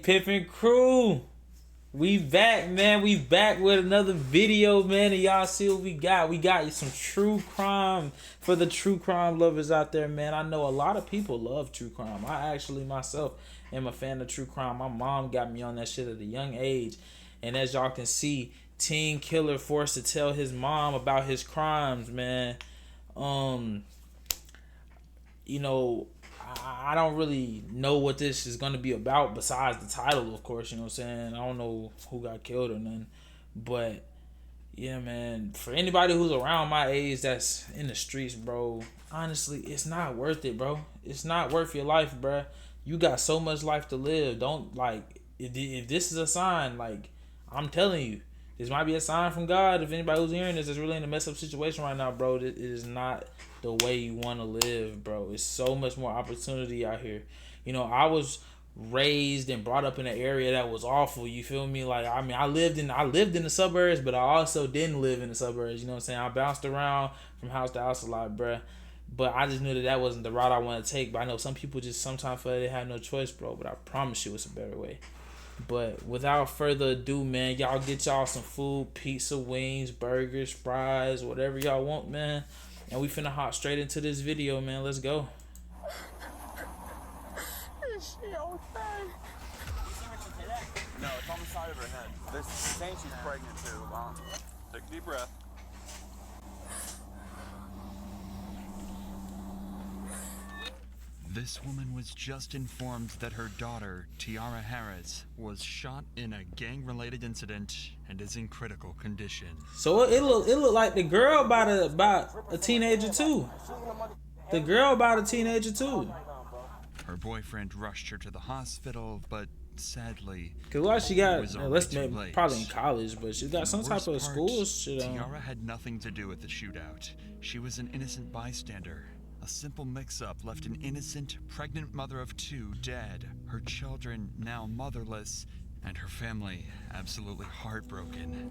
Pippin crew, we back, man. We back with another video, man. And y'all see what we got. We got some true crime for the true crime lovers out there, man. I know a lot of people love true crime. I actually myself am a fan of true crime. My mom got me on that shit at a young age. And as y'all can see, teen killer forced to tell his mom about his crimes, man. You know, I don't really know what this is going to be about besides the title, of course, you know what I'm saying? I don't know who got killed or nothing. But, yeah, man, for anybody who's around my age that's in the streets, bro, honestly, it's not worth it, bro. It's not worth your life, bro. You got so much life to live. Don't, like, if this is a sign, like, I'm telling you, this might be a sign from God. If anybody who's hearing this is really in a messed up situation right now, bro, it is not the way you want to live, bro. It's so much more opportunity out here. You know, I was raised and brought up in an area that was awful. You feel me? Like, I mean, I lived in the suburbs, but I also didn't live in the suburbs. You know what I'm saying? I bounced around from house to house a lot, bro. But I just knew that wasn't the route I want to take. But I know some people just sometimes feel like they have no choice, bro. But I promise you, it's a better way. But without further ado, man, y'all get y'all some food, pizza, wings, burgers, fries, whatever y'all want, man. And we finna hop straight into this video, man. Let's go. Is she okay? No, it's on the side of her head. They're saying she's pregnant too. Take a deep breath. This woman was just informed that her daughter, Tiara Harris, was shot in a gang-related incident and is in critical condition. So it look like the girl about a teenager too. The girl about a teenager too. Her boyfriend rushed her to the hospital, but sadly, Cause what she got, was let's already maybe too late. probably in college, but she got The some type worst of part, school shit on. Tiara had nothing to do with the shootout. She was an innocent bystander. A simple mix-up left an innocent, pregnant mother of two dead, her children now motherless, and her family absolutely heartbroken.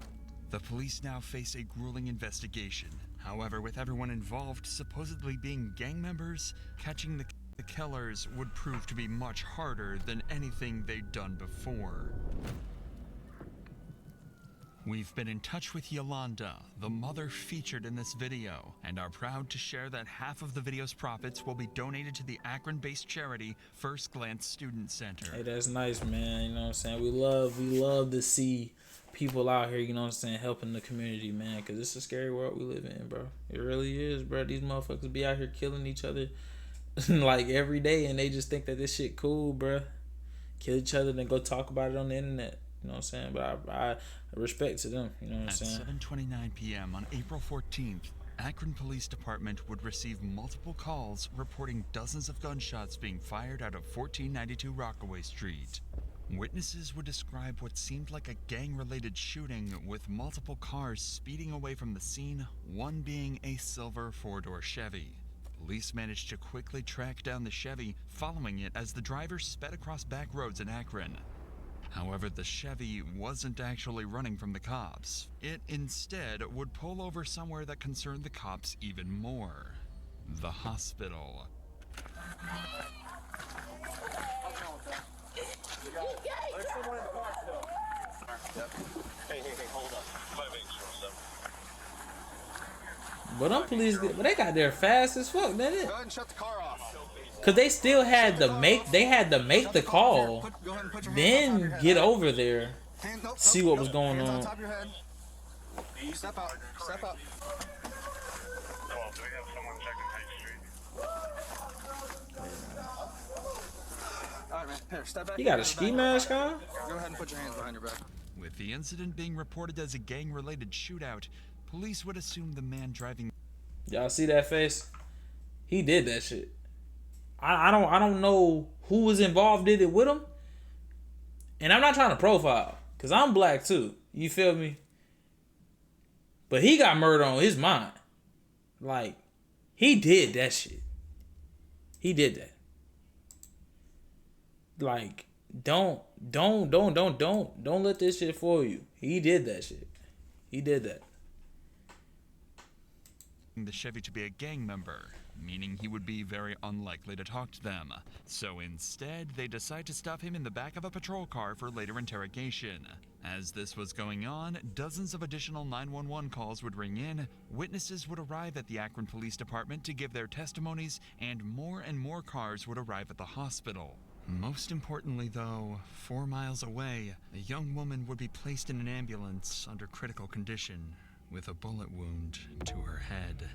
The police now face a grueling investigation. However, with everyone involved supposedly being gang members, catching the killers would prove to be much harder than anything they'd done before. We've been in touch with Yolanda, the mother featured in this video, and are proud to share that half of the video's profits will be donated to the Akron-based charity First Glance Student Center. Hey, that's nice, man. You know what I'm saying? We love to see people out here, you know what I'm saying, helping the community, man, because it's a scary world we live in, bro. It really is, bro. These motherfuckers be out here killing each other like every day, and they just think that this shit cool, bro. Kill each other, then go talk about it on the internet. You know what I'm saying? But I respect to them. You know what I'm saying? At 7:29 p.m. on April 14th, Akron Police Department would receive multiple calls reporting dozens of gunshots being fired out of 1492 Rockaway Street. Witnesses would describe what seemed like a gang-related shooting with multiple cars speeding away from the scene, one being a silver four-door Chevy. Police managed to quickly track down the Chevy, following it as the driver sped across back roads in Akron. However, the Chevy wasn't actually running from the cops. It instead would pull over somewhere that concerned the cops even more: the hospital. Hey, hold up. But them police, but they got there fast as fuck, didn't it? Go ahead and shut the car off. Cause they still had to make the call, then get over there, see what was going on. Top of your head. Step out. Step up. Well, do we have someone checking Haight Street? All right, man. Here, step back. You got a ski mask on? Go ahead and put your hands behind your back. With the incident being reported as a gang-related shootout, police would assume the man driving... Y'all see that face? He did that shit. I don't know who was involved in it with him. And I'm not trying to profile, because I'm black too. You feel me? But he got murder on his mind. Like, he did that shit. He did that. Like, don't let this shit fool you. He did that shit. He did that. the Chevy to be a gang member. meaning he would be very unlikely to talk to them. So instead, they decide to stuff him in the back of a patrol car for later interrogation. As this was going on, dozens of additional 911 calls would ring in, witnesses would arrive at the Akron Police Department to give their testimonies, and more cars would arrive at the hospital. Most importantly, though, 4 miles away, a young woman would be placed in an ambulance under critical condition, with a bullet wound to her head.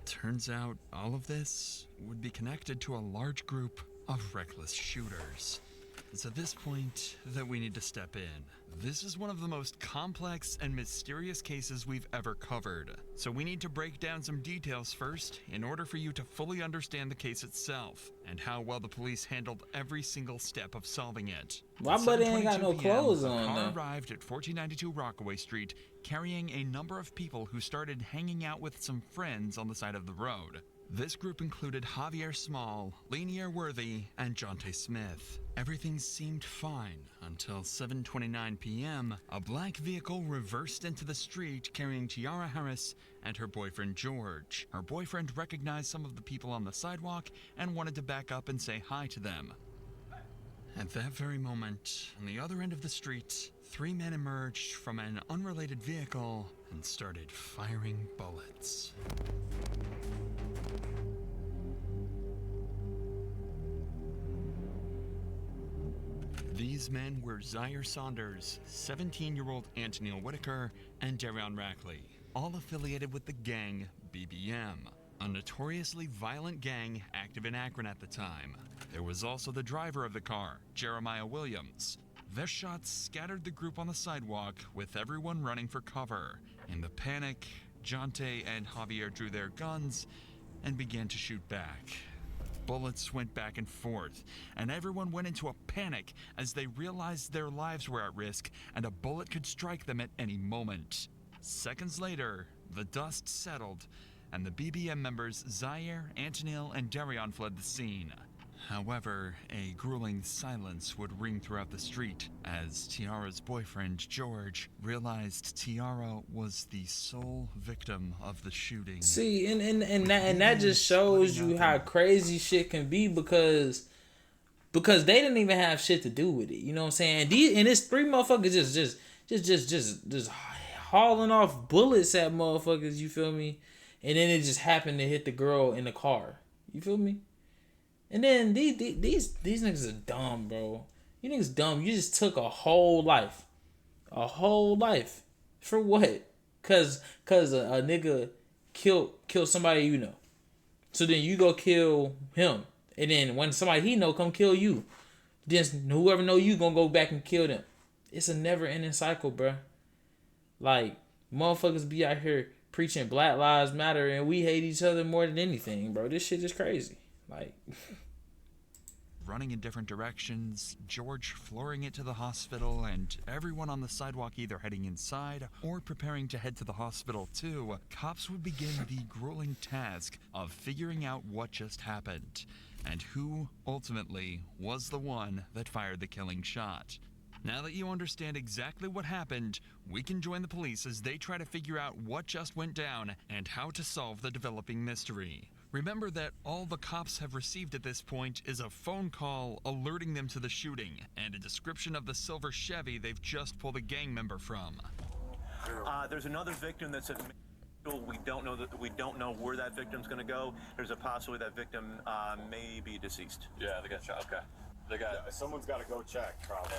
Turns out all of this would be connected to a large group of reckless shooters. It's at this point that we need to step in. This is one of the most complex and mysterious cases we've ever covered, so we need to break down some details first in order for you to fully understand the case itself and how well the police handled every single step of solving it. My At buddy ain't got no 7:22 p.m., clothes a on, car though. arrived at 1492 Rockaway Street carrying a number of people who started hanging out with some friends on the side of the road. This group included Javier Small, Lanier Worthy, and Jonte Smith. Everything seemed fine until 7:29 p.m. A black vehicle reversed into the street carrying Tiara Harris and her boyfriend George. Her boyfriend recognized some of the people on the sidewalk and wanted to back up and say hi to them. At that very moment, on the other end of the street, 3 men emerged from an unrelated vehicle and started firing bullets. These men were Zaire Saunders, 17-year-old Antonil Whitaker, and Darion Rackley, all affiliated with the gang BBM, a notoriously violent gang active in Akron at the time. There was also the driver of the car, Jeremiah Williams. Their shots scattered the group on the sidewalk, with everyone running for cover. In the panic, Jonte and Javier drew their guns and began to shoot back. Bullets went back and forth, and everyone went into a panic as they realized their lives were at risk and a bullet could strike them at any moment. Seconds later, the dust settled, and the BBM members Zaire, Antonil, and Darion fled the scene. However, a grueling silence would ring throughout the street as Tiara's boyfriend, George, realized Tiara was the sole victim of the shooting. See, and that just shows you how crazy shit can be because they didn't even have shit to do with it. You know what I'm saying? And it's 3 motherfuckers just hauling off bullets at motherfuckers. You feel me? And then it just happened to hit the girl in the car. You feel me? And then these niggas are dumb, bro. You niggas dumb. You just took a whole life. A whole life. For what? Cause a nigga killed somebody you know. So then you go kill him. And then when somebody he know come kill you, then whoever know you gonna go back and kill them. It's a never ending cycle, bro. Like, motherfuckers be out here preaching Black Lives Matter and we hate each other more than anything, bro. This shit is crazy. Like, running in different directions, George flooring it to the hospital, and everyone on the sidewalk either heading inside or preparing to head to the hospital too, cops would begin the grueling task of figuring out what just happened, and who, ultimately, was the one that fired the killing shot. Now that you understand exactly what happened, we can join the police as they try to figure out what just went down and how to solve the developing mystery. Remember that all the cops have received at this point is a phone call alerting them to the shooting and a description of the silver Chevy they've just pulled a gang member from. There's another victim that's at we don't know where that victim's going to go. There's a possibility that victim may be deceased. Yeah, they got shot. Okay. They got. Someone's got to go check, probably.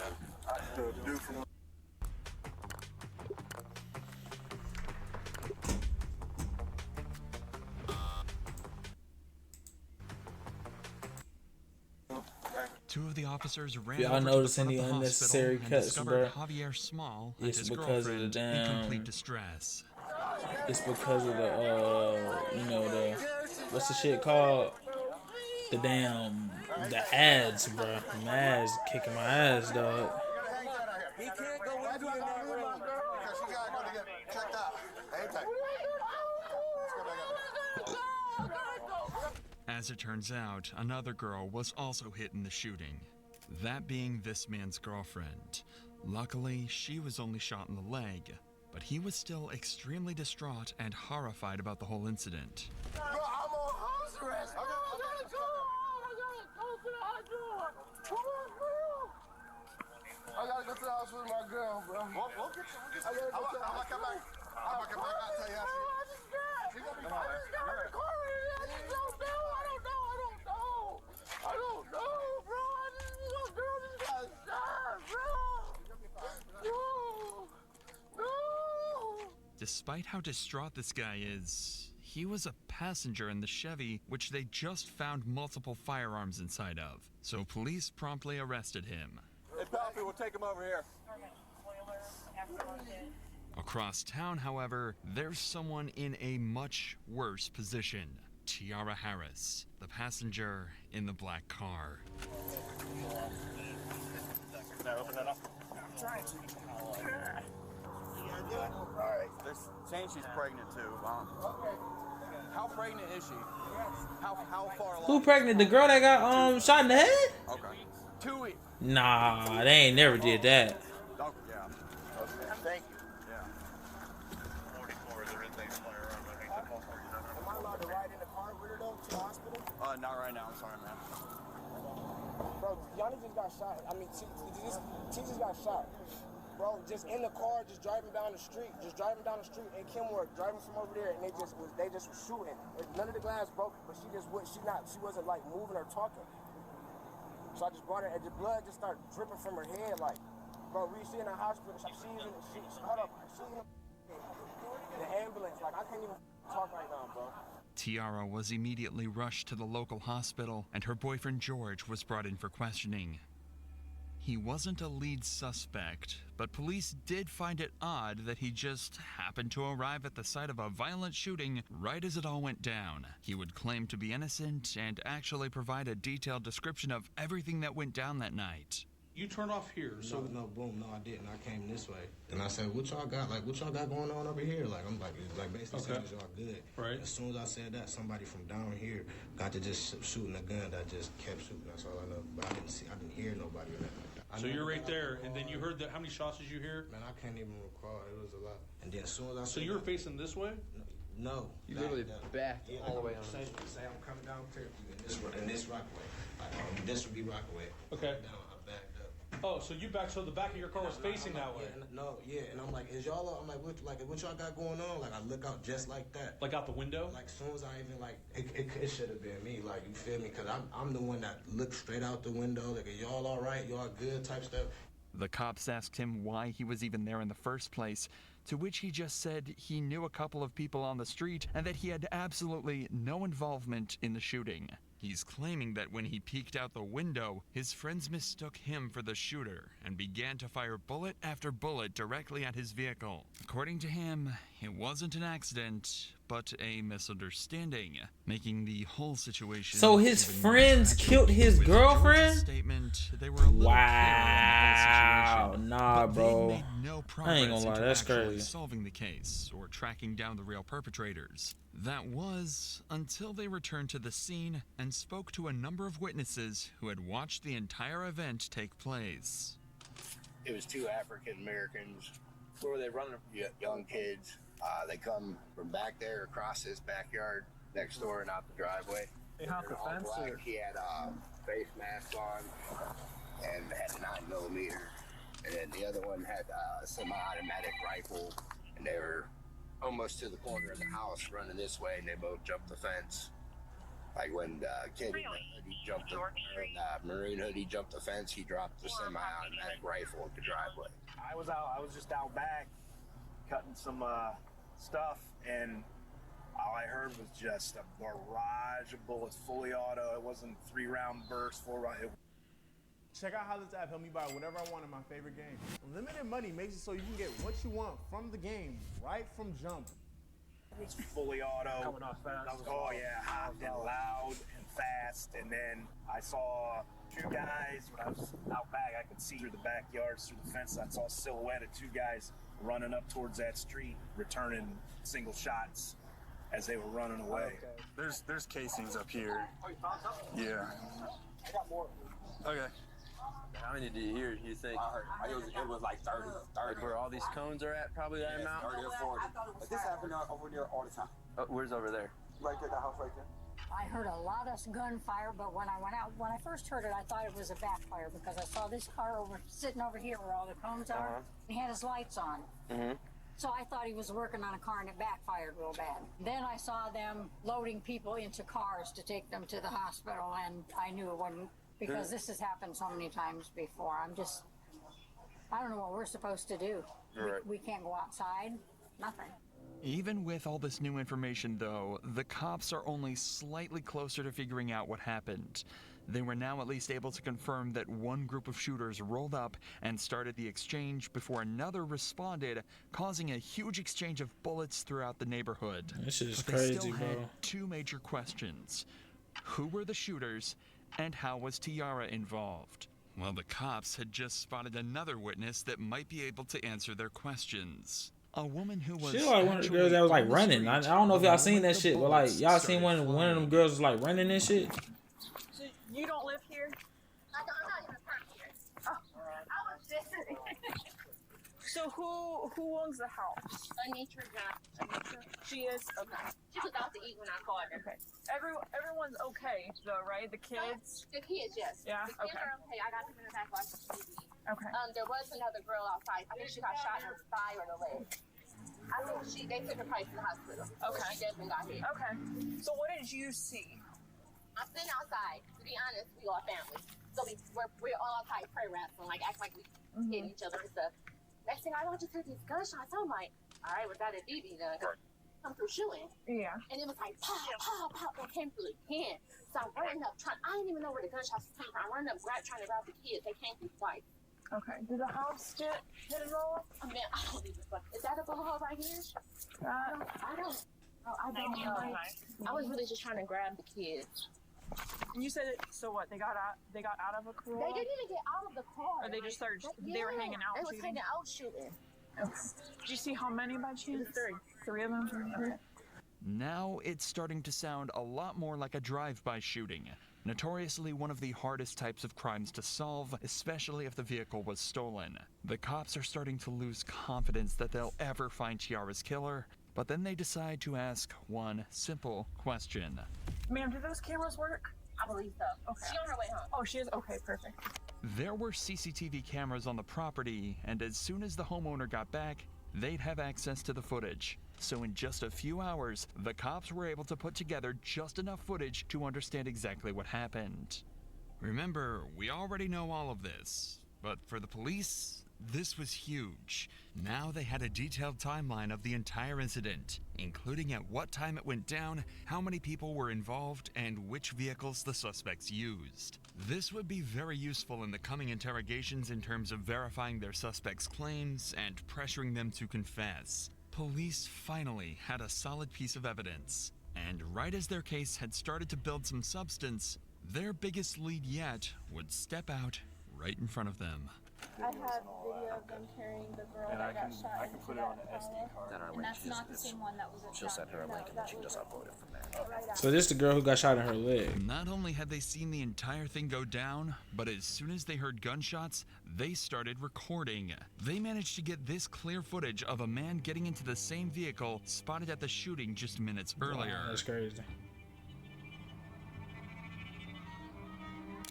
Two of the officers ran y'all over to the notice front any of the unnecessary hospital and cuts, discovered bro? Javier Small and It's his because of the girlfriend in damn- complete distress. it's because of the what's the shit called? The ads, bro. The ads kicking my ass, dog. He can't go into the room because he got to get checked out. Hang tight. As it turns out, another girl was also hit in the shooting, that being this man's girlfriend. Luckily, she was only shot in the leg, but he was still extremely distraught and horrified about the whole incident. Bro, I'm on house arrest. I gotta go to the hospital. I gotta go to the house with my girl, bro. We'll get you. I gotta go to the house. I'm gonna come back. I'll tell you how she gonna be fine. I just got in the car. I don't know, bro. Little girl just got shot, bro. No. Despite how distraught this guy is, he was a passenger in the Chevy, which they just found multiple firearms inside of. So police promptly arrested him. Hey, Palpy, we'll take him over here. Across town, however, there's someone in a much worse position. Tiara Harris, the passenger in the black car. Open that up. Alright. They're saying she's pregnant too. How pregnant is she? How far along? Who pregnant? The girl that got shot in the head? Okay. 2 weeks. Nah, they ain't never did that. Oh, yeah. Okay. Thank you. Yeah. 44, there is a firearm. Am I allowed to ride in the car with her though to the hospital? Not right now. I'm sorry, man. Bro, Yanni just got shot. I mean, T just got shot. Bro, just in the car, just driving down the street in Kenworth, driving from over there, and they just was shooting. None of the glass broke, but she wasn't like moving or talking. So I just brought her, and the blood just started dripping from her head. Like, bro, she in the hospital. She's in the ambulance. Like, I can't even talk right now, bro. Tiara was immediately rushed to the local hospital, and her boyfriend George was brought in for questioning. He wasn't a lead suspect, but police did find it odd that he just happened to arrive at the site of a violent shooting right as it all went down. He would claim to be innocent and actually provide a detailed description of everything that went down that night. You turned off here, so no, I didn't. I came this way, and I said, "What y'all got? Like, what y'all got going on over here?" Like, I'm like basically saying, "Is y'all good?" Right. As soon as I said that, somebody from down here got to just shooting a gun that just kept shooting. That's all I know. But I didn't hear nobody or nothing like that. so you're right there, and then you heard that. How many shots did you hear? Man, I can't even recall. It was a lot. And then as soon as I So said you were that, facing this way? no. You literally backed all the way on. Say I'm coming down here in this Rockaway. Like, this would be Rockaway. Okay. Down, I backed up. Oh, so you back? So the back of your car was facing that way? And I'm like, is y'all? I'm like, what y'all got going on? Like, I look out just like that. Like out the window? Like, as soon as I even it should have been me. Like, you feel me? Cause I'm the one that looked straight out the window. Like, are y'all all right? Y'all good? Type stuff. The cops asked him why he was even there in the first place, to which he just said he knew a couple of people on the street and that he had absolutely no involvement in the shooting. He's claiming that when he peeked out the window, his friends mistook him for the shooter and began to fire bullet after bullet directly at his vehicle. According to him, it wasn't an accident, but a misunderstanding, making the whole situation. So his even friends more tragic. killed his With girlfriend? George's statement, they were a little clearer on the whole situation, Nah, but bro. they made no I progress ain't gonna lie, into that's actually crazy. solving the case or tracking down the real perpetrators. That was until they returned to the scene and spoke to a number of witnesses who had watched the entire event take place. It was two African Americans. Where were they running? Young kids. They come from back there across this backyard next door and out the driveway. They hopped the fence. He had a face mask on and had a 9mm. And then the other one had a semi-automatic rifle, and they were almost to the corner of the house running this way, and they both jumped the fence. Like when the kid in the hoodie jumped the maroon hoodie jumped the fence, he dropped the semi-automatic rifle at the driveway. I was just out back cutting some stuff, and all I heard was just a barrage of bullets, fully auto. It wasn't 3-round burst, 4-round. Check out how this app helped me buy whatever I want in my favorite game. Unlimited money makes it so you can get what you want from the game right from jump. It was fully auto. Coming off fast. Oh yeah, hot and loud and fast. And then I saw two guys when I was out back. I could see through the backyards, through the fence. I saw a silhouette of two guys running up towards that street, returning single shots as they were running away. There's casings up here. Oh, you found something? Yeah. I got more. Okay. How many did you hear? You think? I heard it was like 30. Like where all these cones are at, probably that amount? 30 or 40. But this happened over there all the time. Where's over there? Right there, the house right there. I heard a lot of gunfire, but when I first heard it, I thought it was a backfire because I saw this car sitting over here where all the cones are. He had his lights on. So I thought he was working on a car and it backfired real bad. Then I saw them loading people into cars to take them to the hospital, and I knew it wasn't, because this has happened so many times before. I don't know what we're supposed to do. Right. We can't go outside, nothing. Even with all this new information, though, the cops are only slightly closer to figuring out what happened. They were now at least able to confirm that one group of shooters rolled up and started the exchange before another responded, causing a huge exchange of bullets throughout the neighborhood. This is But crazy, they still bro. had two major questions. Who were the shooters, and how was Tiara involved? Well, the cops had just spotted another witness that might be able to answer their questions. A woman who was She like one of the girls that was like running. I don't know if y'all seen that shit, but like y'all seen one of them girls was like running and shit. So you don't live here? I'm not even from here. Oh, I was visiting. So who owns the house? Anitra Johnson. She is? Okay. She was out to eat when I called her. Okay. Everyone's okay though, right? The kids? The kids, yes. Yeah? The kids are okay. I got them in the back watching TV. Okay. There was another girl outside. I think she got shot in the thigh or the leg. I think they took her place in the hospital. Okay. She definitely got hit. Okay. So what did you see? I'm sitting outside. To be honest, we are family. So we're all outside prayer wrestling, like act like we hitting each other and stuff. Next thing I know, I just heard these gunshots. I'm like, all right, was that a BB gun? Come through shooting. Yeah. And it was like pow, pow, pow. It came through again. So I'm running up, I didn't even know where the gunshots came from. I'm running up, trying to grab the kids. They came through twice. Okay. Did the house get hit at all? I mean, I don't even fuck. Is that a bullet right here? I don't know. I was really just trying to grab the kids. And you said it, so what? They got out of a car? They didn't even get out of the car. Or they just started. They were hanging out. They was shooting? hanging out shooting. Okay. Did you see how many by chance? Three of them. Okay. Now it's starting to sound a lot more like a drive-by shooting. Notoriously one of the hardest types of crimes to solve, especially if the vehicle was stolen. The cops are starting to lose confidence that they'll ever find Tiara's killer, but then they decide to ask one simple question. Ma'am, do those cameras work? I believe so. Okay. She on her way home. Oh, she is? Okay, perfect. There were CCTV cameras on the property, and as soon as the homeowner got back, they'd have access to the footage. So in just a few hours, the cops were able to put together just enough footage to understand exactly what happened. Remember, we already know all of this, but for the police, this was huge. Now they had a detailed timeline of the entire incident, including at what time it went down, how many people were involved, and which vehicles the suspects used. This would be very useful in the coming interrogations in terms of verifying their suspects' claims and pressuring them to confess. Police finally had a solid piece of evidence, and right as their case had started to build some substance, their biggest lead yet would step out right in front of them. I have video of them carrying the girl that got shot. I can put it on an SD card. And that's not the same one that was at She'll send her a link and then she can just upload it from there. So this the girl who got shot in her leg. Not only had they seen the entire thing go down, but as soon as they heard gunshots, they started recording. They managed to get this clear footage of a man getting into the same vehicle spotted at the shooting just minutes earlier. Wow, that's crazy.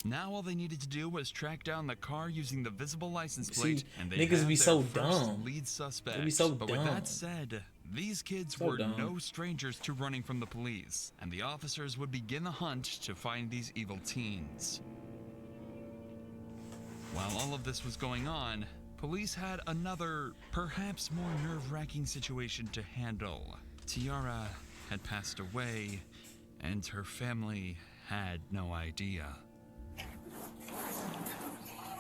Now all they needed to do was track down the car using the visible license See, plate, and they niggas had be their so first dumb. lead suspect. They be so but dumb. with that said, these kids So were dumb. no strangers to running from the police, and the officers would begin the hunt to find these evil teens. While all of this was going on, police had another, perhaps more nerve-wracking situation to handle. Tiara had passed away, and her family had no idea.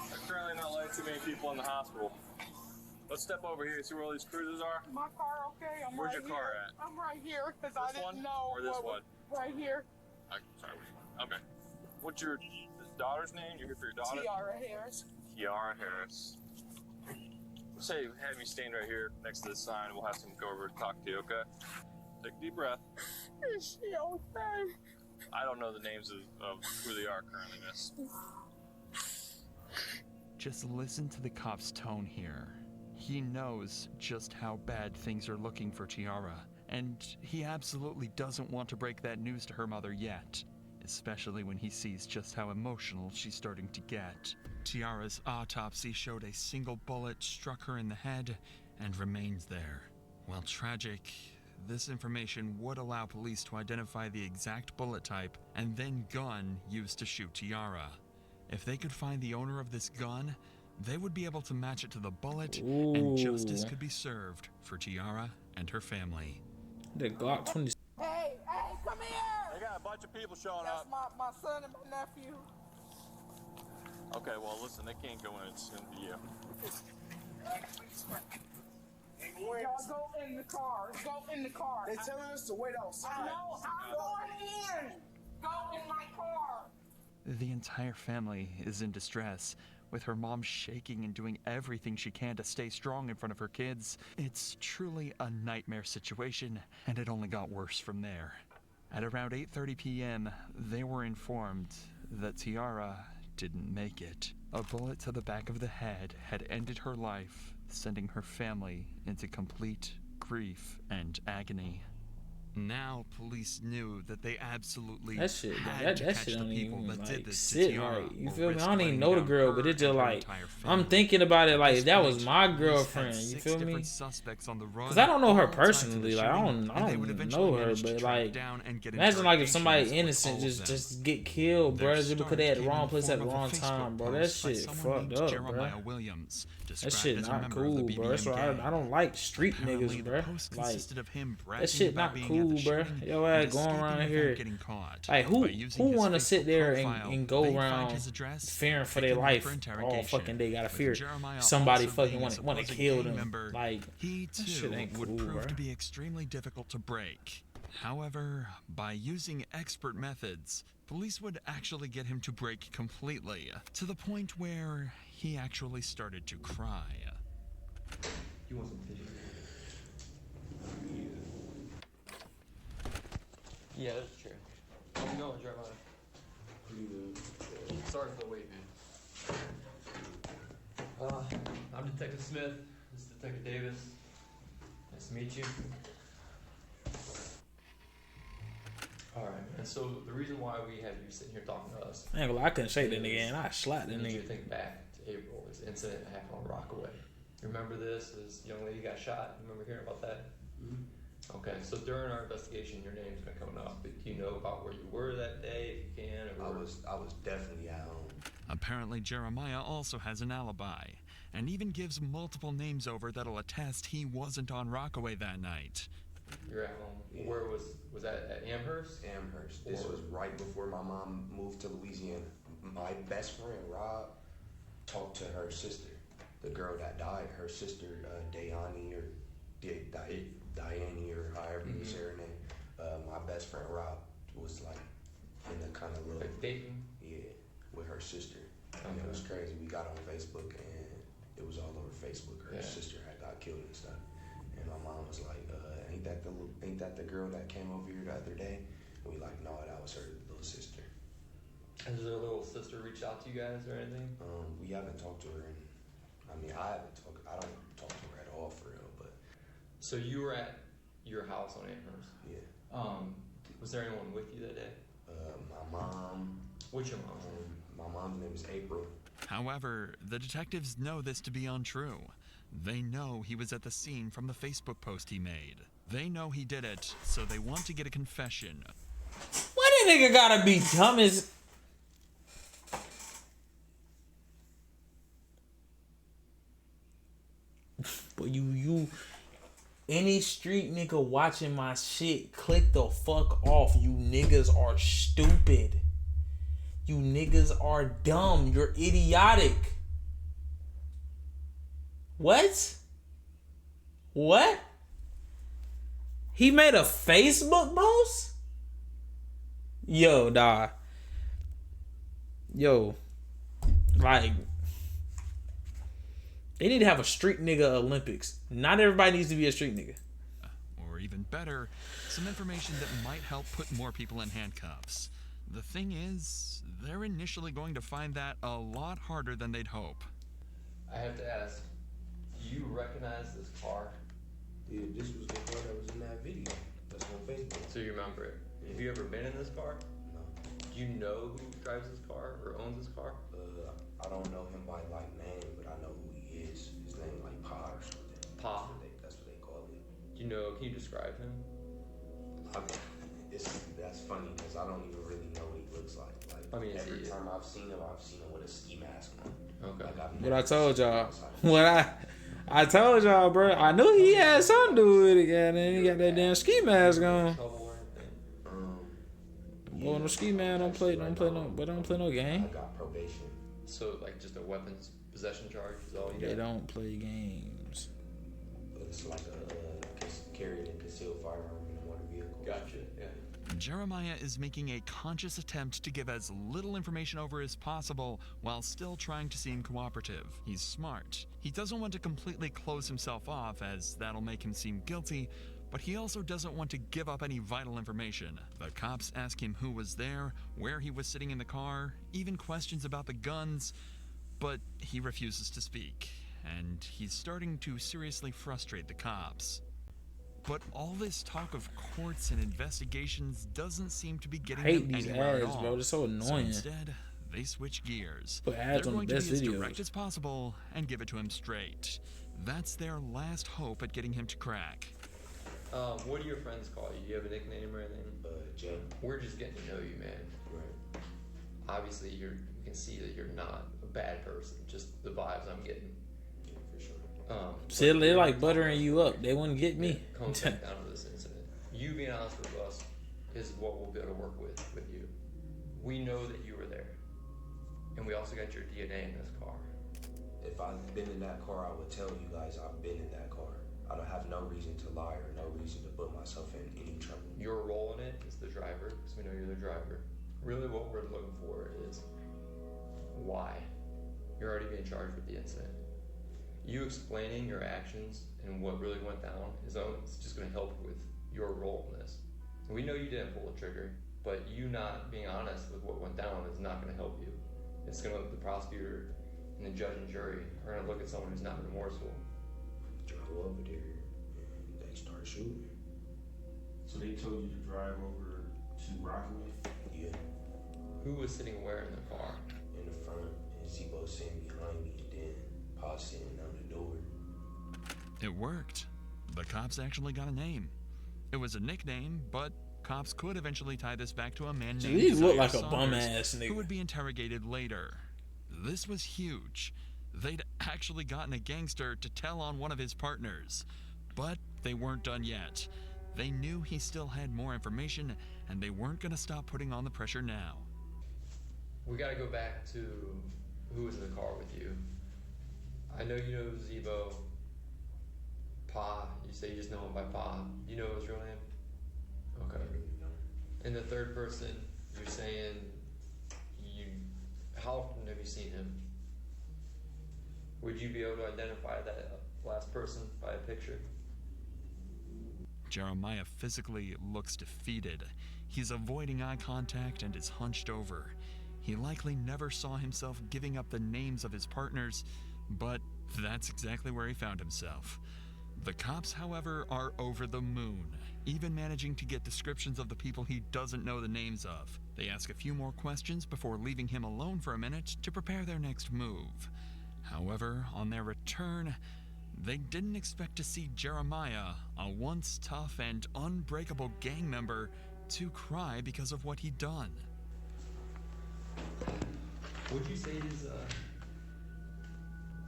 There's currently not like too many people in the hospital. Let's step over here, see where all these cruises are. My car, okay? Where's your car at? I'm right here because I This one didn't know. or this one? Right here. Sorry, which one? Okay. What's your daughter's name? You're here for your daughter? Tiara Harris. Tiara Harris. Let's say have you stand right here next to the sign. We'll have someone go over and talk to you, okay? Take a deep breath. Is she okay? I don't know the names of who they are currently, miss. just listen to the cop's tone here. He knows just how bad things are looking for Tiara, and he absolutely doesn't want to break that news to her mother yet, especially when he sees just how emotional she's starting to get. Tiara's autopsy showed a single bullet struck her in the head and remained there. While tragic, this information would allow police to identify the exact bullet type and then gun used to shoot Tiara. If they could find the owner of this gun, they would be able to match it to the bullet, and justice could be served for Tiara and her family. The Glock 20. Hey, come here! They got a bunch of people showing That's up. my son and my nephew. Okay, well, listen, they can't go in. It's going to be you. Y'all go in the car. Go in the car. They telling us to wait outside. I know. I'm going in. Go in my car. The entire family is in distress, with her mom shaking and doing everything she can to stay strong in front of her kids. It's truly a nightmare situation, and it only got worse from there. At around 8:30 p.m., they were informed that Tiara didn't make it. A bullet to the back of the head had ended her life, sending her family into complete grief and agony. Now, police knew that they absolutely That shit, had to that catch shit the don't people even that like did this to sit Tiara. right. You or feel me? risk I don't even letting know the down girl, her but it's and just her like entire family. I'm thinking about it At like this if that was point, my police had girlfriend. You 6 feel me? different suspects on the run, Because I don't know her all tied to the personally. Like I shooting, don't and they would eventually know her, manage to but track like down and get imagine like if interrogations somebody with innocent all of them. just get killed, Their bro, just because they at the start wrong came place in at the the form wrong of a time, Facebook bro. That post by shit someone fucked named up, Jeremiah bro. Williams, That described shit as a not member of cool, the bro. That's why BBM I don't like street Apparently, niggas, the bro. post Like consisted of him that bragging shit about not being cool, at the bro. shooting Yo, and ass going escaping around without here. getting caught. Like By who using his want to Facebook sit there profile, and go they'd around find his address, fearing for pick their him up life for all interrogation. fucking day? Gotta With fear Jeremiah somebody also fucking being a want to supposed kill gang them. member, Like he that shit too ain't would cool, prove bro. to be extremely difficult to break. However, by using expert methods, police would actually get him to break completely, to the point where he actually started to cry. You want some tissue? Yeah, that's true. How's it going, Jeremiah? Pretty good. Sorry for the wait, man. I'm Detective Smith. This is Detective Davis. Nice to meet you. Alright, and so the reason why we have you sitting here talking to us. I ain't gonna lie, I couldn't shake that nigga and I slapped that I need you to nigga. think back to April, this incident that happened on Rockaway. Remember this young lady got shot? Remember hearing about that? Mm-hmm. Okay, so during our investigation, your name's been coming up. Do you know about where you were that day, if you can? Or I was definitely at home. Apparently, Jeremiah also has an alibi, and even gives multiple names over that'll attest he wasn't on Rockaway that night. You're at home. Yeah. Where was that at Amherst? Amherst. This was right before my mom moved to Louisiana. My best friend, Rob, talked to her sister, the girl that died, her sister, Diane or however you say her name. My best friend, Rob, was like in the kind of little... Like dating? Yeah, with her sister. Okay. And it was crazy. We got on Facebook and it was all over Facebook. Her sister had got killed and stuff. And my mom was like, ain't that the girl that came over here the other day? And we like, no, that was her little sister. Has her little sister reached out to you guys or anything? We haven't talked to her I don't talk to her at all for real, but. So you were at your house on Amherst? Yeah. Was there anyone with you that day? My mom. What's your mom's name? My mom's name is April. However, the detectives know this to be untrue. They know he was at the scene from the Facebook post he made. They know he did it, so they want to get a confession. Why that nigga gotta be dumb as... But you any street nigga watching my shit, click the fuck off. You niggas are stupid. You niggas are dumb. You're idiotic. What? What? He made a Facebook post? Yo, nah. Yo. Like, they need to have a street nigga Olympics. Not everybody needs to be a street nigga. Or even better, some information that might help put more people in handcuffs. The thing is, they're initially going to find that a lot harder than they'd hope. I have to ask, do you recognize this car? Yeah, this was the car that was in that video. That's on Facebook. So you remember it. Have you ever been in this car? No. Do you know who drives this car or owns this car? I don't know him by like name, but I know who he is. His name like Pa or something. Pa? That's what they call it. Do you know, can you describe him? That's funny because I don't even really know what he looks like. Like I mean, every time I've seen him with a ski mask on. Okay. Like, What I told y'all. I told y'all, bro. I knew he had something to do with it, and then he got that damn ski mask on. Boy, no ski man, don't play no game. I got probation. So like just a weapons possession charge is all you got? They don't play games. It's like carrying a concealed firearm in a motor vehicle. Gotcha. Yeah. Jeremiah is making a conscious attempt to give as little information over as possible while still trying to seem cooperative. He's smart. He doesn't want to completely close himself off, as that'll make him seem guilty, but he also doesn't want to give up any vital information. The cops ask him who was there, where he was sitting in the car, even questions about the guns, but he refuses to speak, and he's starting to seriously frustrate the cops. But all this talk of courts and investigations doesn't seem to be getting I hate them these anywhere ads, at all. bro. They're so annoying. So instead, they switch gears. Put ads They're on going the to best be as videos. direct as possible and give it to him straight. That's their last hope at getting him to crack. What do your friends call you? Do you have a nickname or anything? Jay. We're just getting to know you, man. Right. Obviously, you can see that you're not a bad person. Just the vibes I'm getting. Yeah, for sure. See, they're like buttering you up. They wouldn't get me. Come back down to this incident. You being honest with us is what we'll be able to work with you. We know that you were there, and we also got your DNA in this car. If I've been in that car, I would tell you guys I've been in that car. I don't have no reason to lie or no reason to put myself in any trouble. Your role in it is the driver, because we know you're the driver. Really what we're looking for is why. You're already being charged with the incident. You explaining your actions and what really went down is just going to help with your role in this. We know you didn't pull the trigger, but you not being honest with what went down is not going to help you. It's going to, the prosecutor and the judge and jury are going to look at someone who's not remorseful. Drove over there and they started shooting. So they told you to drive over to Rockaway? Yeah. Who was sitting where in the car? In the front, and Zebo sitting behind me, and then Pa sitting on the door. It worked. The cops actually got a name. It was a nickname, but cops could eventually tie this back to a man named He looked Zaire like a Saunders, bum-ass nigga. who would be interrogated later. This was huge. They'd actually gotten a gangster to tell on one of his partners. But they weren't done yet. They knew he still had more information, and they weren't going to stop putting on the pressure now. We got to go back to who was in the car with you. I know you know Zebo. Pa, you say you just know him by Pa. Do you know his real name? Okay. And the third person, you're saying how often have you seen him? Would you be able to identify that last person by a picture? Jeremiah physically looks defeated. He's avoiding eye contact and is hunched over. He likely never saw himself giving up the names of his partners, but that's exactly where he found himself. The cops, however, are over the moon, even managing to get descriptions of the people he doesn't know the names of. They ask a few more questions before leaving him alone for a minute to prepare their next move. However, on their return, they didn't expect to see Jeremiah, a once tough and unbreakable gang member, to cry because of what he'd done. Would you say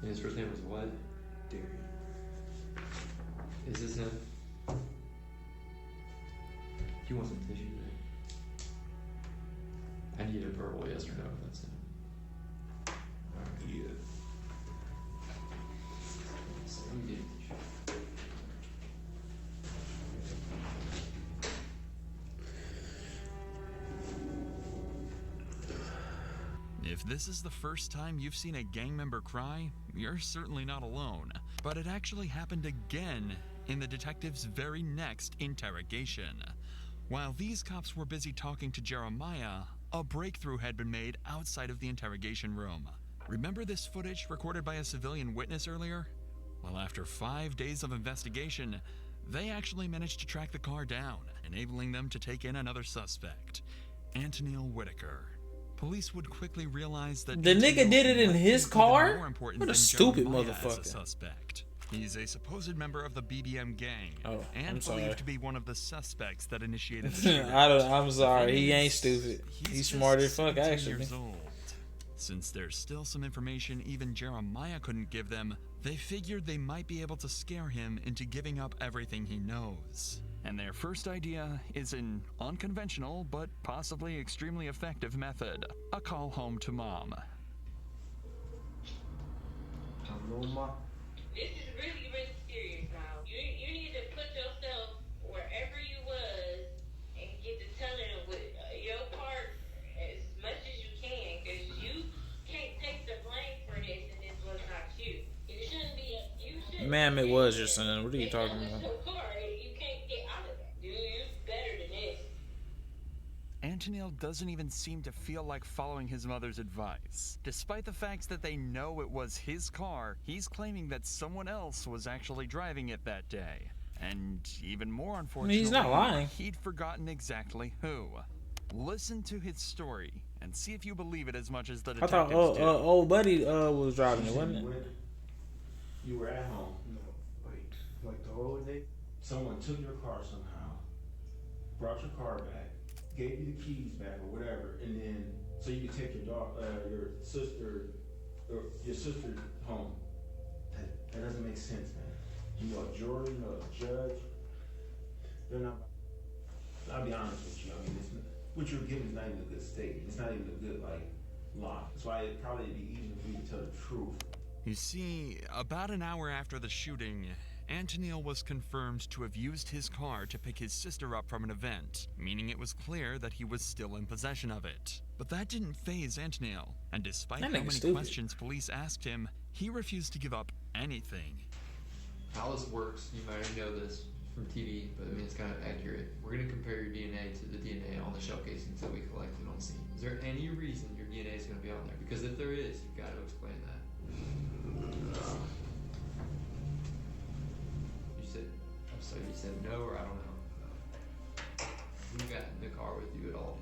his first name was what? Darian. Is this him? Do you want some tissue there? I need a verbal yes or no if that's him. Yeah. So let me get tissue. If this is the first time you've seen a gang member cry, you're certainly not alone. But it actually happened again in the detective's very next interrogation. While these cops were busy talking to Jeremiah, a breakthrough had been made outside of the interrogation room. Remember this footage recorded by a civilian witness earlier? Well, after 5 days of investigation, they actually managed to track the car down, enabling them to take in another suspect, Antonil Whitaker. Police would quickly realize that the nigga did it in his car? What a stupid Jeremiah motherfucker. as a suspect. He's a supposed member of the BBM gang, Oh, and I'm sorry. believed to be one of the suspects that initiated the shooting. I'm sorry, he ain't stupid. He's smart as fuck, 17 actually. years old. Since there's still some information even Jeremiah couldn't give them, they figured they might be able to scare him into giving up everything he knows. And their first idea is an unconventional but possibly extremely effective method: a call home to mom. Hello, Ma. This is really, really serious now. You need to put yourself wherever you was and get to telling with your part as much as you can, because you can't take the blame for this, and this was not you. It shouldn't be. You shouldn't. Ma'am, it was your son. What are you talking It's about? your car. You can't get out of that. You're better than this. Antonil doesn't even seem to feel like following his mother's advice. Despite the fact that they know it was his car, he's claiming that someone else was actually driving it that day. And even more unfortunately, he's not lying. He'd forgotten exactly who. Listen to his story and see if you believe it as much as the I detectives thought do. old buddy was driving it, wasn't it? You were at home. No, like the whole day. Someone took your car somehow, brought your car back, gave you the keys back or whatever, and then so you could take your sister home. That doesn't make sense, man. You know a jury, you know a judge. They're not. I'll be honest with you. I mean, what you're giving is not even a good statement. It's not even a good lie. That's why it'd probably be easier for you to tell the truth. You see, about an hour after the shooting, Antonil was confirmed to have used his car to pick his sister up from an event, meaning it was clear that he was still in possession of it. But that didn't faze Antonil, and despite how many questions police asked him, he refused to give up anything. How this works, you might already know this from TV, but I mean it's kind of accurate. We're going to compare your DNA to the DNA on the shell casings that we collected on scene. Is there any reason your DNA is going to be on there? Because if there is, you've got to explain that. You said no, or I don't know. Who got in the car with you at all?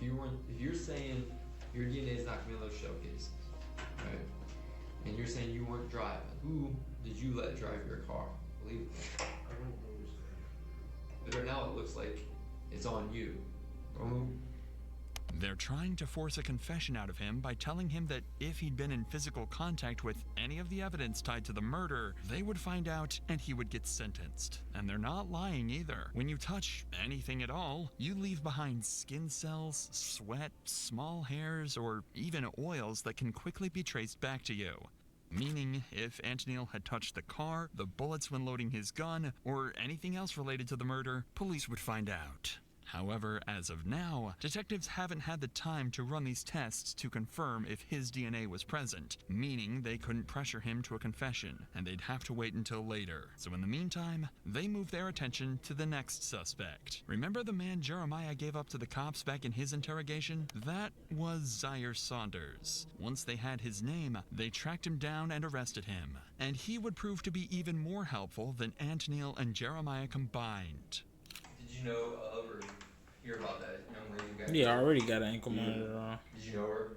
If you're saying your DNA is not going to be on those shell cases, right? And you're saying you weren't driving, who did you let drive your car? Believe me. But right now it looks like it's on you. They're trying to force a confession out of him by telling him that if he'd been in physical contact with any of the evidence tied to the murder, they would find out and he would get sentenced. And they're not lying either. When you touch anything at all, you leave behind skin cells, sweat, small hairs, or even oils that can quickly be traced back to you. Meaning, if Antonil had touched the car, the bullets when loading his gun, or anything else related to the murder, police would find out. However, as of now, detectives haven't had the time to run these tests to confirm if his DNA was present, meaning they couldn't pressure him to a confession, and they'd have to wait until later. So in the meantime, they move their attention to the next suspect. Remember the man Jeremiah gave up to the cops back in his interrogation? That was Zaire Saunders. Once they had his name, they tracked him down and arrested him. And he would prove to be even more helpful than Antonil and Jeremiah combined. Did you know of or hear about that young lady who got Yeah, I already got an ankle monitor on. Did you know her?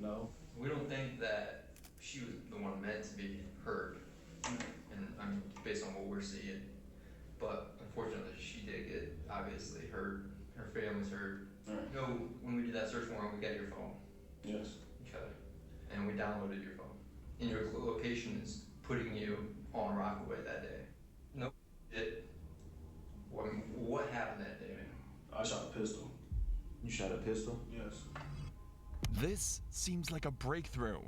No. We don't think that she was the one meant to be hurt, and I mean, based on what we're seeing. But unfortunately, she did get obviously hurt. Her family's hurt. Right. You know, when we did that search warrant, we got your phone. Yes. Okay. And we downloaded your phone. And your location is putting you on Rockaway that day. Nope. What happened that day, man? I shot a pistol. You shot a pistol? Yes. This seems like a breakthrough.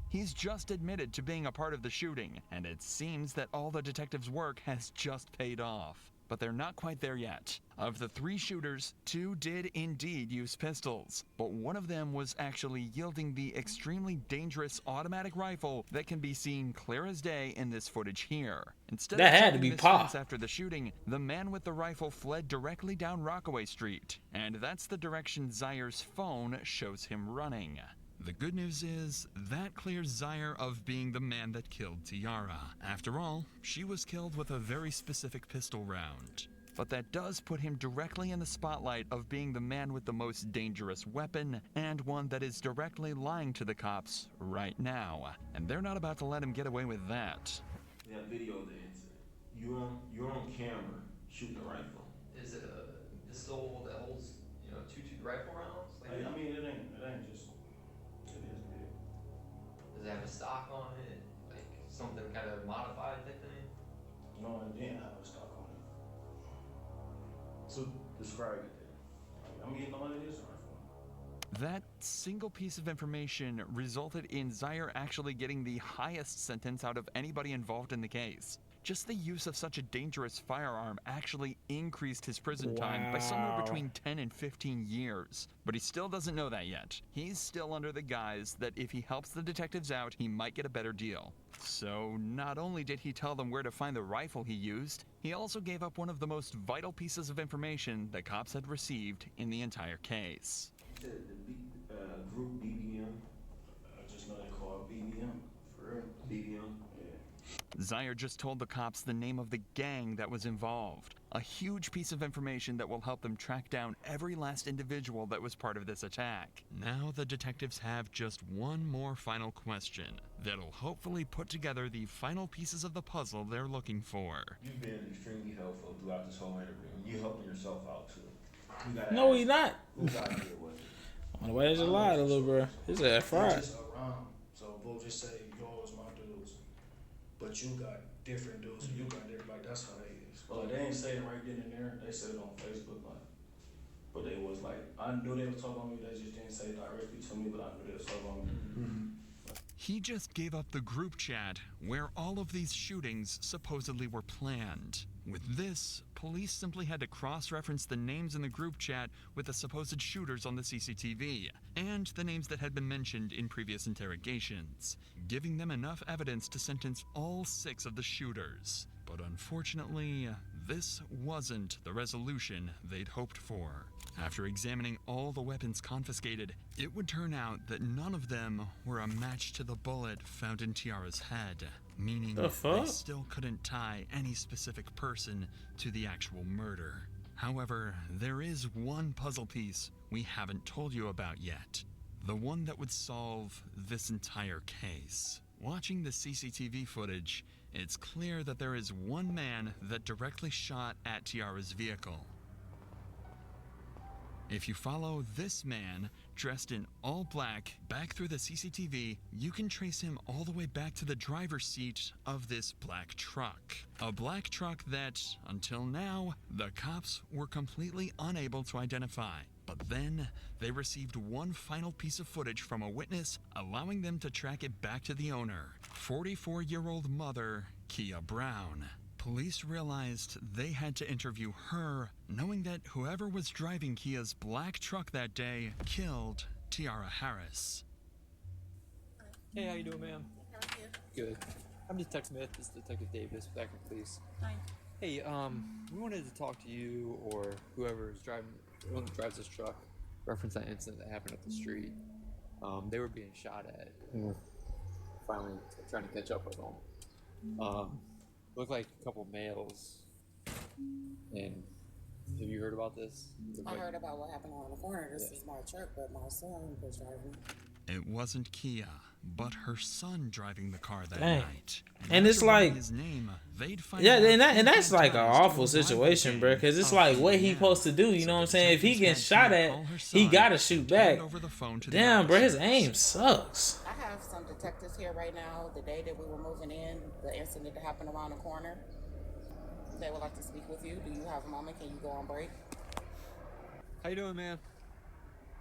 He's just admitted to being a part of the shooting, and it seems that all the detectives' work has just paid off. But they're not quite there yet. Of the 3 shooters, 2 did indeed use pistols, but one of them was actually yielding the extremely dangerous automatic rifle that can be seen clear as day in this footage here. Instead That of had to be this Pa. fence after the shooting, the man with the rifle fled directly down Rockaway Street, and that's the direction Zaire's phone shows him running. The good news is that clears Zaire of being the man that killed Tiara. After all, she was killed with a very specific pistol round. But that does put him directly in the spotlight of being the man with the most dangerous weapon, and one that is directly lying to the cops right now. And they're not about to let him get away with that. That video of the incident. You're on camera shooting a rifle. Is it a pistol that holds, 2 rifle rounds? I mean, it ain't just. It is big. Does it have a stock on it? Like something kind of modified type thing? No, it didn't have a stock on it. So describe it then. I mean, you know what it is, a rifle. That single piece of information resulted in Zaire actually getting the highest sentence out of anybody involved in the case. Just the use of such a dangerous firearm actually increased his prison time by somewhere between 10 and 15 years. But he still doesn't know that yet. He's still under the guise that if he helps the detectives out, he might get a better deal. So not only did he tell them where to find the rifle he used, he also gave up one of the most vital pieces of information the cops had received in the entire case. You said the group BBM? I just know they call it BBM. For real? BBM? Zaire just told the cops the name of the gang that was involved. A huge piece of information that will help them track down every last individual that was part of this attack. Now the detectives have just one more final question that'll hopefully put together the final pieces of the puzzle they're looking for. You've been extremely helpful throughout this whole interview. You helping yourself out too. No, he's not. Whose idea was it? On the way, there's a lot, little bro. It's a fraud. Just around. So we'll just say yours, my dudes. But you got different dudes, and you got different, like, that's how they is. Well, they ain't say it right then and there. They said it on Facebook, like. But they was like, I knew they was talking on me. They just didn't say it directly to me, but I knew they was talking on me. He just gave up the group chat where all of these shootings supposedly were planned. With this, police simply had to cross-reference the names in the group chat with the supposed shooters on the CCTV, and the names that had been mentioned in previous interrogations, giving them enough evidence to sentence all 6 of the shooters. But unfortunately, this wasn't the resolution they'd hoped for. After examining all the weapons confiscated, it would turn out that none of them were a match to the bullet found in Tiara's head, meaning they still couldn't tie any specific person to the actual murder. However, there is one puzzle piece we haven't told you about yet, the one that would solve this entire case. Watching the CCTV footage, it's clear that there is one man that directly shot at Tiara's vehicle. If you follow this man, dressed in all black, back through the CCTV, you can trace him all the way back to the driver's seat of this black truck. A black truck that, until now, the cops were completely unable to identify. But then, they received one final piece of footage from a witness, allowing them to track it back to the owner, 44-year-old mother, Kia Brown. Police realized they had to interview her, knowing that whoever was driving Kia's black truck that day killed Tiara Harris. Hey, how you doing, ma'am? Good. I'm Detective Smith. This is Detective Davis with Akron Police. Hi. Hey, we wanted to talk to you or whoever drives this truck. Reference that incident that happened up the street. They were being shot at. And we're finally trying to catch up with them. Looked like a couple males. And have you heard about this? I heard about what happened on the corner. This is my truck, but my son was driving. It wasn't Kia, but her son driving the car that Dang. night. And it's like, his name, they'd find yeah, out and that's like an awful situation, bro. Because it's like, what he supposed to do? You know what I'm saying? If he gets shot at, he gotta shoot back. Damn, bro, his aim sucks. I have some detectives here right now. The day that we were moving in, the incident that happened around the corner. They would like to speak with you. Do you have a moment? Can you go on break? How you doing, man?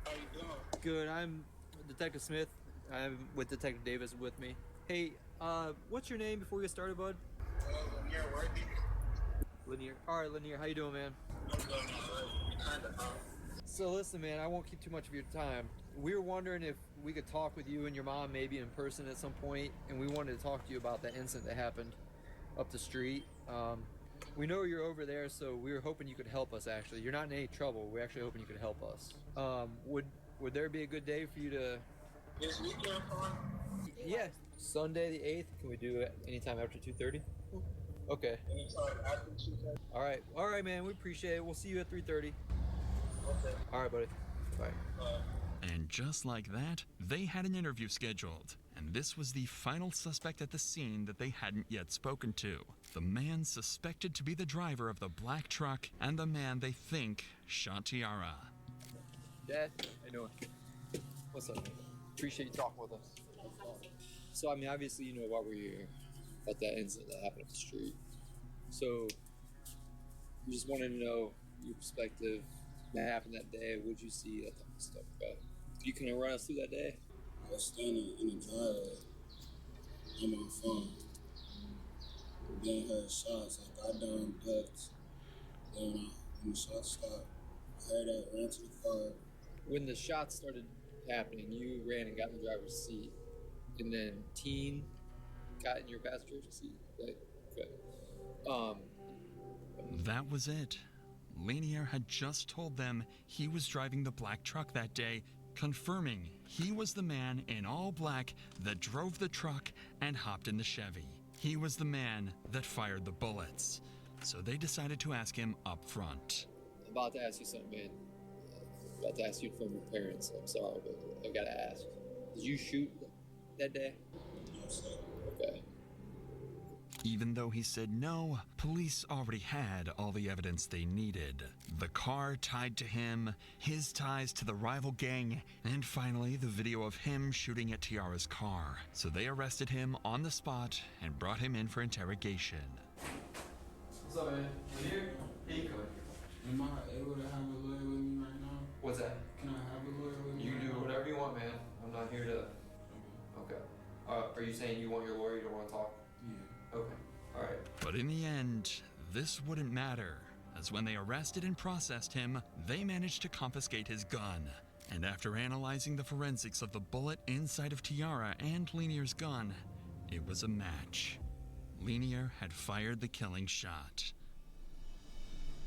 How you doing? Good. I'm Detective Smith. I'm with Detective Davis with me. Hey, what's your name before we get started, bud? Lanier Worthy. Lanier. All right, Lanier. How you doing, man? I'm doing all right. So listen, man, I won't keep too much of your time. We were wondering if we could talk with you and your mom maybe in person at some point, and we wanted to talk to you about that incident that happened up the street. We know you're over there, so we were hoping you could help us, actually. You're not in any trouble. We're actually hoping you could help us. Would there be a good day for you to This weekend fun? Yeah, Sunday the 8th. Can we do it anytime after 2:30? Okay. Anytime after 2:30? All right, man. We appreciate it. We'll see you at 3:30. Okay. All right, buddy. Bye. And just like that, they had an interview scheduled. And this was the final suspect at the scene that they hadn't yet spoken to. The man suspected to be the driver of the black truck and the man they think shot Tiara. Dad, how you doing? What's up, man? Appreciate you talking with us. So, I mean, obviously you know why we're here, about that incident that happened up the street. So, we just wanted to know your perspective. That happened that day. What'd you see? That type of stuff. Could you kind of run us through that day? I was standing in the driveway on my phone. Then heard shots. I got down, ducked. Then when the shots stopped, I heard I ran to the car. When the shots started happening, you ran and got in the driver's seat, and then Teen got in your passenger seat. Right? Okay. That was it. Lanier had just told them he was driving the black truck that day, confirming he was the man in all black that drove the truck and hopped in the Chevy. He was the man that fired the bullets. So they decided to ask him up front. I'm about to ask you something, man. I'm about to ask you from your parents. I'm sorry, but I gotta ask. Did you shoot that day? Yes, sir. Okay. Even though he said no, police already had all the evidence they needed. The car tied to him, his ties to the rival gang, and finally the video of him shooting at Tiara's car. So they arrested him on the spot and brought him in for interrogation. What's up, man? Here you come. Am I able to have a lawyer with me right now? What's that? Can I have a lawyer with me? You can do whatever you want, man. I'm not here to... Okay. Are you saying you want your lawyer? You don't want to talk? Yeah. Okay. All right. But in the end, this wouldn't matter, as when they arrested and processed him, they managed to confiscate his gun. And after analyzing the forensics of the bullet inside of Tiara and Lanier's gun, it was a match. Lanier had fired the killing shot.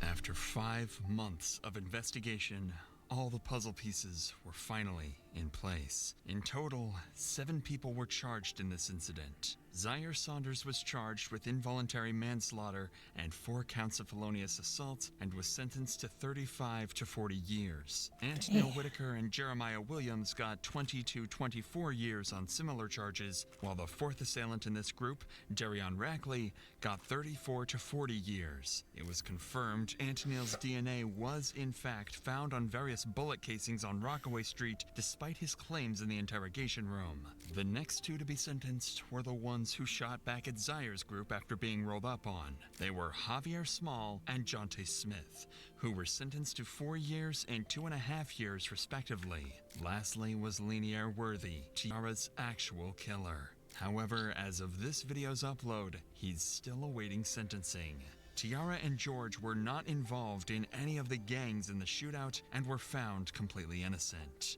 After 5 months of investigation, all the puzzle pieces were finally in place. In total, 7 people were charged in this incident. Zaire Saunders was charged with involuntary manslaughter and 4 counts of felonious assault and was sentenced to 35 to 40 years. Antonio Whitaker and Jeremiah Williams got 20 to 24 years on similar charges, while the 4th assailant in this group, Darion Rackley, got 34 to 40 years. It was confirmed Antonio's DNA was in fact found on various bullet casings on Rockaway Street, despite his claims in the interrogation room. The next 2 to be sentenced were the ones who shot back at Zaire's group after being rolled up on. They were Javier Small and Jonte Smith, who were sentenced to 4 years and 2.5 years respectively. Lastly was Lanier Worthy, Tiara's actual killer. However, as of this video's upload, he's still awaiting sentencing. Tiara and George were not involved in any of the gangs in the shootout and were found completely innocent.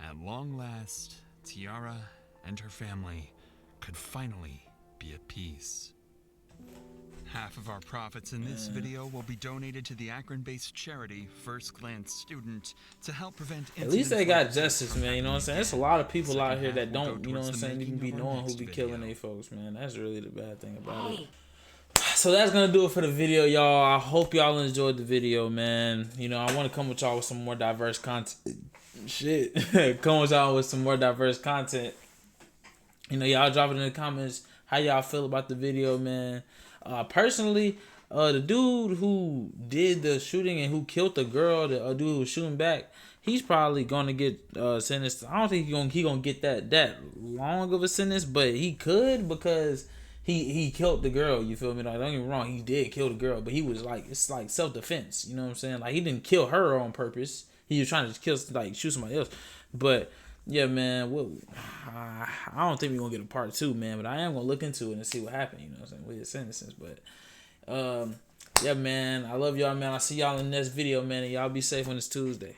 At long last, Tiara and her family could finally be at peace. Half of our profits in this video will be donated to the Akron-based charity First Glance Student to help prevent At least they got justice, man. You know what I'm saying? There's a lot of people out here that don't, you know what I'm saying, even be knowing who be killing they folks, man. That's really the bad thing about it. So that's gonna do it for the video, y'all. I hope y'all enjoyed the video, man. You know, I want to come with y'all with some more diverse content. Shit. Come with y'all with some more diverse content. You know, y'all drop it in the comments how y'all feel about the video, man. Personally, the dude who did the shooting and who killed the girl, the dude who was shooting back, he's probably gonna get sentenced. I don't think he gonna get that long of a sentence, but he could, because he killed the girl. You feel me? Like, don't get me wrong, he did kill the girl, but he was like, it's like self-defense. You know what I'm saying? Like, he didn't kill her on purpose. He was trying to kill, like, shoot somebody else. But yeah, man, I don't think we're gonna get a part 2, man, but I am gonna look into it and see what happened, you know what I'm saying, with his sentences. But yeah, man, I love y'all, man. I'll see y'all in the next video, man, and y'all be safe when it's Tuesday.